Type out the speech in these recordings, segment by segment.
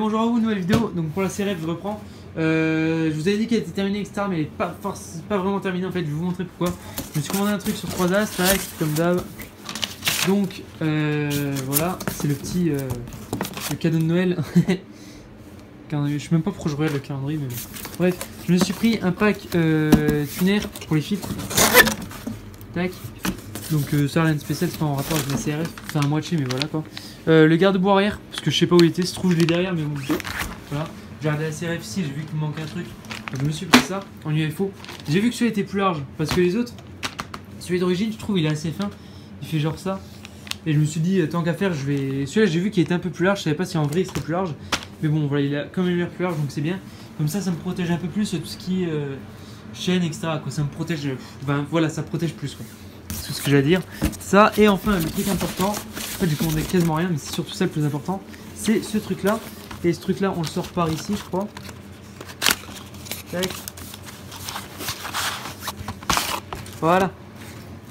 Bonjour à vous, nouvelle vidéo. Donc pour la CRF je reprends. Je vous avais dit qu'elle était terminée etc, mais elle n'est pas vraiment terminée en fait. Je vais vous montrer pourquoi. Je me suis commandé un truc sur 3As, tac, comme d'hab. Donc voilà, c'est le petit le cadeau de Noël. Je sais même pas pourquoi je regarde le calendrier, mais bon. Bref, je me suis pris un pack tuner pour les filtres. Tac. Donc ça rien de spécial, c'est pas en rapport avec la CRF, c'est un moitié mais voilà quoi. Le garde-boue arrière, parce que je sais pas où il était, se trouve je l'ai derrière mais bon. Voilà. J'ai regardé la CRF ici, j'ai vu qu'il me manquait un truc. Donc je me suis pris ça en UFO. J'ai vu que celui-là était plus large, parce que les autres, celui d'origine je trouve il est assez fin. Il fait genre ça. Et je me suis dit tant qu'à faire je vais. Celui-là j'ai vu qu'il était un peu plus large, je savais pas si en vrai il serait plus large. Mais bon voilà, il a quand même l'air plus large donc c'est bien. Comme ça me protège un peu plus tout ce qui est chaîne etc. Quoi. Ça me protège. Enfin voilà, ça protège plus quoi. C'est tout ce que j'ai à dire. Ça, et enfin le truc important, en fait j'ai commandé quasiment rien, mais c'est surtout ça le plus important, c'est ce truc là. Et ce truc là on le sort par ici je crois. Tac. Voilà.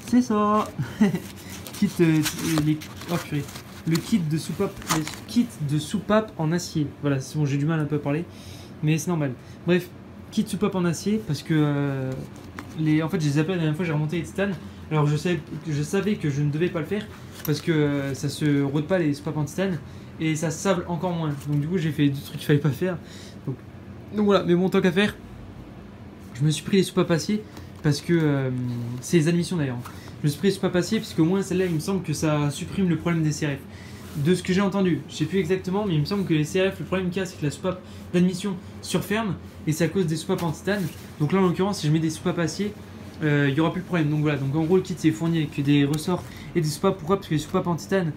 C'est ça. Kit, oh, purée. Le kit de soupape, en acier. Voilà, c'est bon, j'ai du mal un peu à parler, mais c'est normal. Bref, kit soupape en acier parce que en fait, je les appelé la dernière fois, j'ai remonté les titanes. Alors je savais que je ne devais pas le faire parce que ça se rôde pas les soupapes en titane et ça se sable encore moins. Donc du coup, j'ai fait deux trucs qu'il fallait pas faire. Donc voilà, mais bon, tant qu'à faire, je me suis pris les soupapes acier parce que c'est les admissions d'ailleurs. Je me suis pris les soupapes acier parce qu'au moins celle-là, il me semble que ça supprime le problème des CRF. De ce que j'ai entendu, je sais plus exactement, mais il me semble que les CRF, le problème qu'il y a, c'est que la soupape d'admission surferme et c'est à cause des soupapes en titane. Donc là, en l'occurrence, si je mets des soupapes acier, il n'y aura plus de problème. Donc voilà, donc en gros, le kit c'est fourni avec des ressorts et des soupapes. Pourquoi? Parce que les soupapes en titane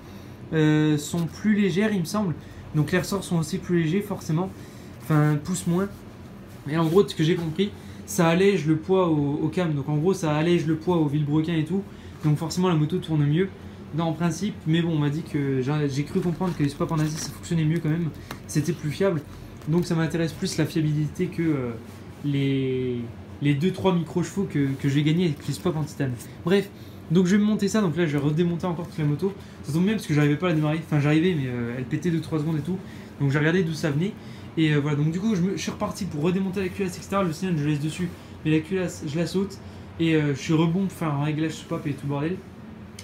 sont plus légères, il me semble. Donc les ressorts sont aussi plus légers, forcément. Enfin, poussent moins. Et en gros, de ce que j'ai compris, ça allège le poids au cam. Donc en gros, ça allège le poids au vilebrequin et tout. Donc forcément, la moto tourne mieux. Non, en principe, mais bon, on m'a dit que j'ai cru comprendre que les soupapes en acier ça fonctionnait mieux quand même, c'était plus fiable. Donc ça m'intéresse plus la fiabilité que les 2-3 micro-chevaux que j'ai gagné avec les soupapes en titane. Bref, donc je vais me monter ça, donc là je vais redémonter encore toute la moto. Ça tombe bien parce que j'arrivais pas à la démarrer, enfin j'arrivais mais elle pétait 2-3 secondes et tout. Donc j'ai regardé d'où ça venait. Et voilà, donc du coup je suis reparti pour redémonter la culasse etc. Le cylindre je laisse dessus, mais la culasse je la saute. Et je suis rebond pour faire un réglage soupape et tout bordel.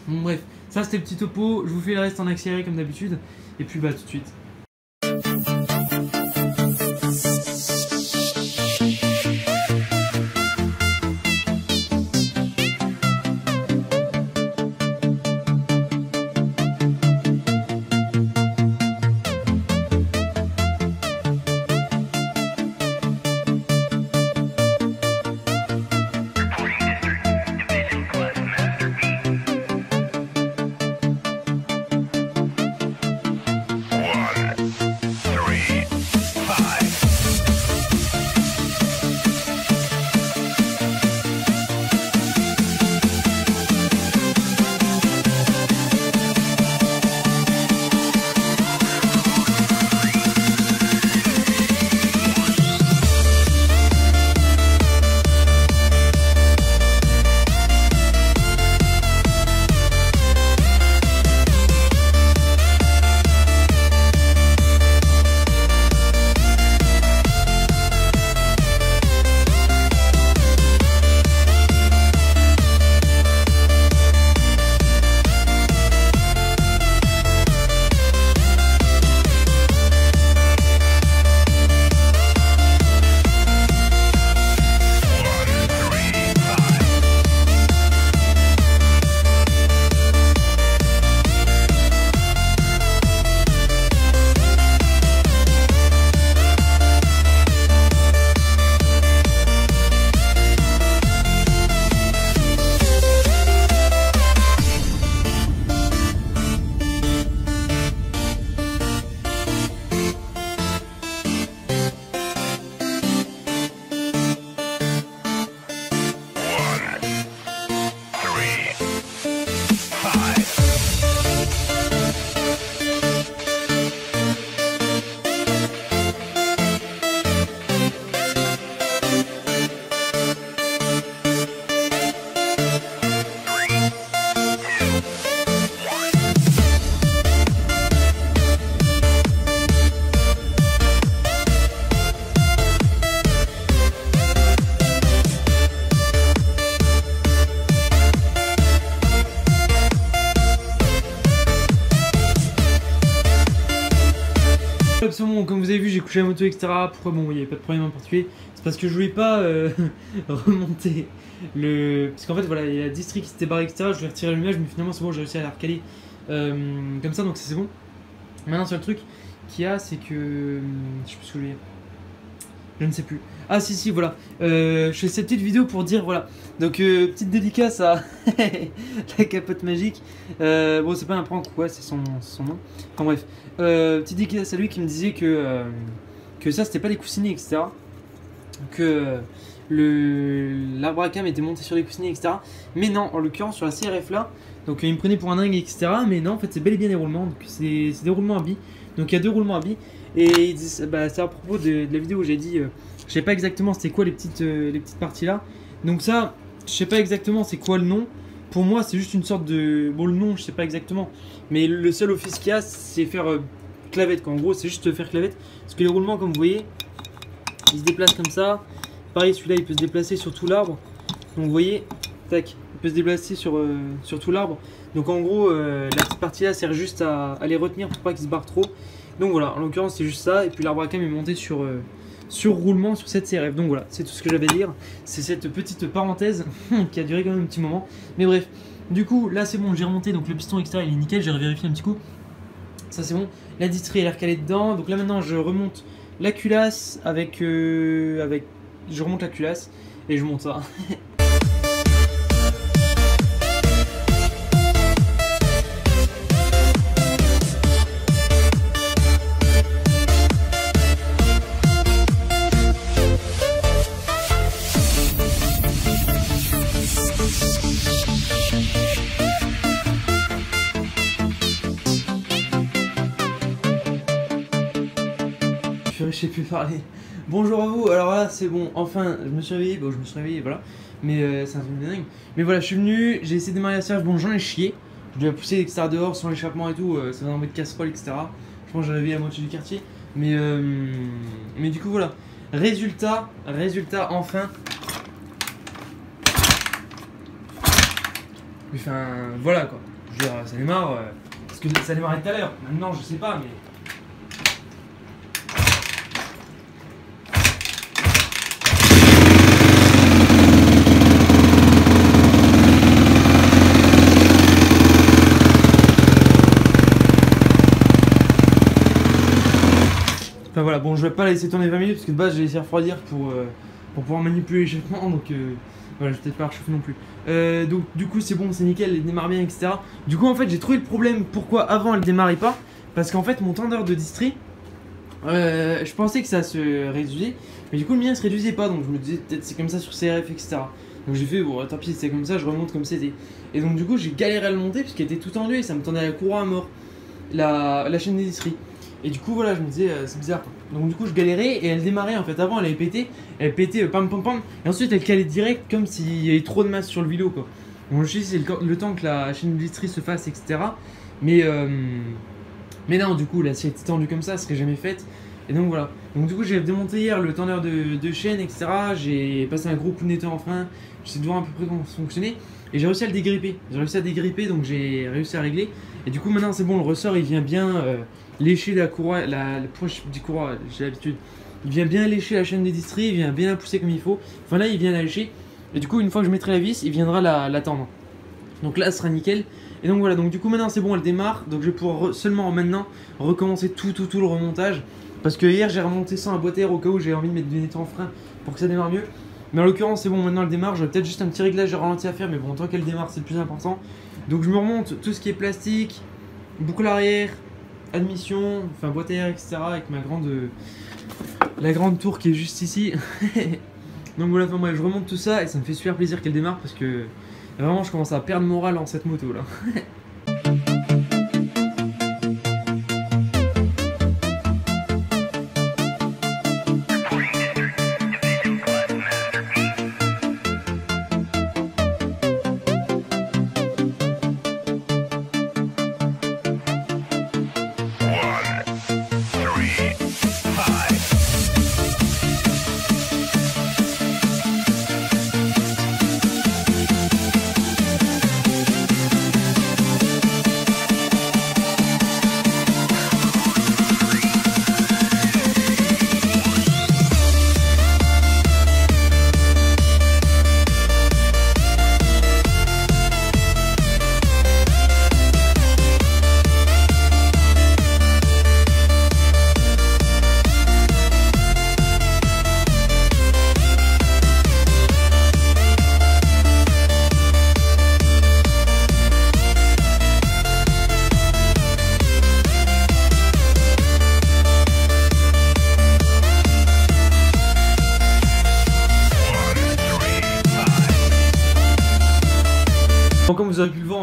Donc bref, ça c'était le petit topo, je vous fais le reste en accéléré comme d'habitude, et puis bah tout de suite. Bon, comme vous avez vu, j'ai couché la moto, etc. Pourquoi? Bon, il n'y avait pas de problème en particulier. C'est parce que je voulais pas remonter le. Parce qu'en fait, voilà, il y a la distri qui s'était barré, etc. Je voulais retirer l'allumage, mais finalement, c'est bon, j'ai réussi à la recaler comme ça, donc c'est bon. Maintenant, sur le truc qu'il y a, c'est que. Je sais plus ce que je veux dire. Je ne sais plus. Ah, si, voilà. Je fais cette petite vidéo pour dire, voilà. Donc, petite dédicace à la capote magique. Bon, c'est pas un prank ou quoi, c'est son nom. Enfin, bref. Petite dédicace à lui qui me disait que ça, c'était pas des coussinets, etc. Que l'arbre à cam était monté sur les coussinets, etc. Mais non, en l'occurrence, sur la CRF là. Donc, il me prenait pour un dingue, etc. Mais non, en fait, c'est bel et bien des roulements. Donc, c'est des roulements à billes. Donc, il y a 2 roulements à billes. Et bah, c'est à propos de la vidéo où j'ai dit, je sais pas exactement c'était quoi les petites parties là. Donc ça, je sais pas exactement c'est quoi le nom. Pour moi c'est juste une sorte de... Bon le nom je sais pas exactement. Mais le seul office qu'il y a c'est faire clavette quoi. En gros c'est juste faire clavette. Parce que les roulements comme vous voyez, ils se déplacent comme ça. Pareil celui-là il peut se déplacer sur tout l'arbre. Donc vous voyez, tac, il peut se déplacer sur tout l'arbre. Donc en gros la petite partie là sert juste à les retenir pour pas qu'ils se barrent trop. Donc voilà, en l'occurrence c'est juste ça, et puis l'arbre à cam est monté sur roulement sur cette CRF. Donc voilà, c'est tout ce que j'avais à dire. C'est cette petite parenthèse qui a duré quand même un petit moment. Mais bref, du coup là c'est bon, j'ai remonté, donc le piston extérieur il est nickel, j'ai revérifié un petit coup. Ça c'est bon, la distri elle est recalée dedans. Donc là maintenant je remonte la culasse je remonte la culasse et je monte ça. Je sais plus parler. Bonjour à vous, alors là c'est bon, enfin je me suis réveillé, bon je me suis réveillé voilà, mais c'est un truc de dingue. Mais voilà, je suis venu, j'ai essayé de démarrer la serge, bon j'en ai chié, je dois pousser l'extérieur dehors sans l'échappement et tout, ça va en mode casserole etc. Je pense que j'ai réveillé la moitié du quartier, mais du coup voilà, résultat enfin. Enfin voilà quoi, je veux dire ça démarre, parce que ça démarrait tout à l'heure, maintenant je sais pas mais... Enfin voilà, bon je vais pas la laisser tourner 20 minutes parce que de base j'ai laissé refroidir pour pouvoir manipuler l'échappement, donc voilà, je vais peut-être pas rechauffer non plus. Donc du coup c'est bon, c'est nickel, elle démarre bien, etc. Du coup en fait j'ai trouvé le problème pourquoi avant elle démarrait pas, parce qu'en fait mon tendeur de distri, je pensais que ça se réduisait, mais du coup le mien se réduisait pas, donc je me disais peut-être c'est comme ça sur CRF, etc. Donc j'ai fait bon tant pis c'est comme ça, je remonte comme c'était. Et donc du coup j'ai galéré à le monter parce qu'il était tout tendu et ça me tendait à la courroie à mort, la chaîne des distri. Et du coup voilà je me disais c'est bizarre quoi. Donc du coup je galérais et elle démarrait en fait. Avant elle avait pété, elle pétait pam pam pam, et ensuite elle calait direct comme s'il y avait trop de masse sur le vélo quoi. Donc je me suis dit c'est le temps que la chaîne distri se fasse, etc. Mais non, du coup là si elle était tendue comme ça elle serait jamais faite. Et donc voilà, donc du coup j'ai démonté hier le tendeur de chaîne, etc. J'ai passé un gros coup de nettoyant en frein, je sais de voir à peu près comment ça fonctionnait. Et j'ai réussi à le dégripper, donc j'ai réussi à régler. Et du coup maintenant c'est bon, le ressort il vient bien lécher la courroie, la poche du courroie, j'ai l'habitude. Il vient bien lécher la chaîne des distri, il vient bien la pousser comme il faut. Enfin là il vient la lécher. Et du coup une fois que je mettrai la vis, il viendra la tendre. Donc là ce sera nickel. Et donc voilà, donc du coup maintenant c'est bon, elle démarre. Donc je vais pouvoir seulement maintenant recommencer tout le remontage. Parce que hier j'ai remonté sans un boîtier au cas où j'ai envie de mettre du nettoyant en frein pour que ça démarre mieux. Mais en l'occurrence c'est bon, maintenant elle démarre. J'aurais peut-être juste un petit réglage de ralenti à faire, mais bon tant qu'elle démarre c'est le plus important. Donc je me remonte tout ce qui est plastique, boucle arrière, admission, enfin boîte à air, etc. avec la grande tour qui est juste ici. Donc voilà, enfin bref, je remonte tout ça et ça me fait super plaisir qu'elle démarre parce que vraiment je commence à perdre morale en cette moto là.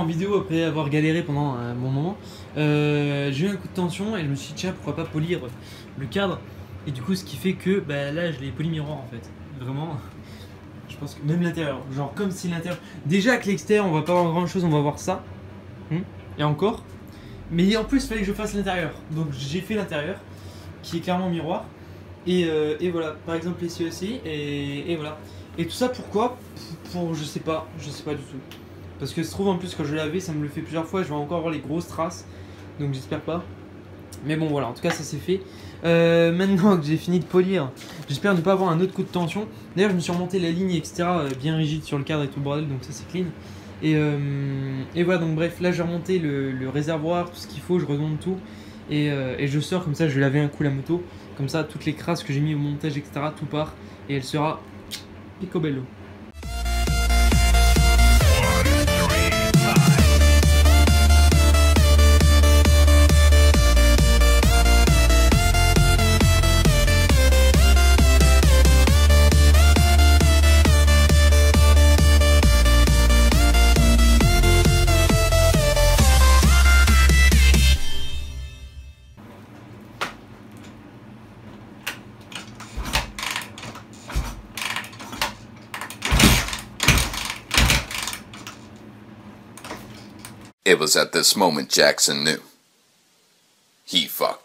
vidéo après avoir galéré pendant un bon moment. J'ai eu un coup de tension et je me suis dit tiens pourquoi pas polir le cadre. Et du coup ce qui fait que bah, là je l'ai poli miroir en fait. Vraiment. Je pense que même l'intérieur. Genre comme si l'intérieur. Déjà avec l'extérieur on va pas voir grand chose, on va voir ça. Et encore. Mais en plus il fallait que je fasse l'intérieur. Donc j'ai fait l'intérieur qui est clairement miroir. Et voilà, par exemple ici aussi. Et voilà. Et tout ça pourquoi? Pour je sais pas du tout. Parce que se trouve en plus quand je l'ai lavé ça me le fait plusieurs fois, je vais encore avoir les grosses traces. Donc j'espère pas. Mais bon voilà, en tout cas ça c'est fait. Maintenant que j'ai fini de polir, j'espère ne pas avoir un autre coup de tension. D'ailleurs je me suis remonté la ligne etc bien rigide sur le cadre et tout le bordel, donc ça c'est clean. Et voilà, donc bref, là j'ai remonté le réservoir, tout ce qu'il faut, je remonte tout. Et je sors comme ça, je vais laver un coup la moto. Comme ça toutes les crasses que j'ai mis au montage etc tout part. Et elle sera picobello. It was at this moment Jackson knew. He fucked.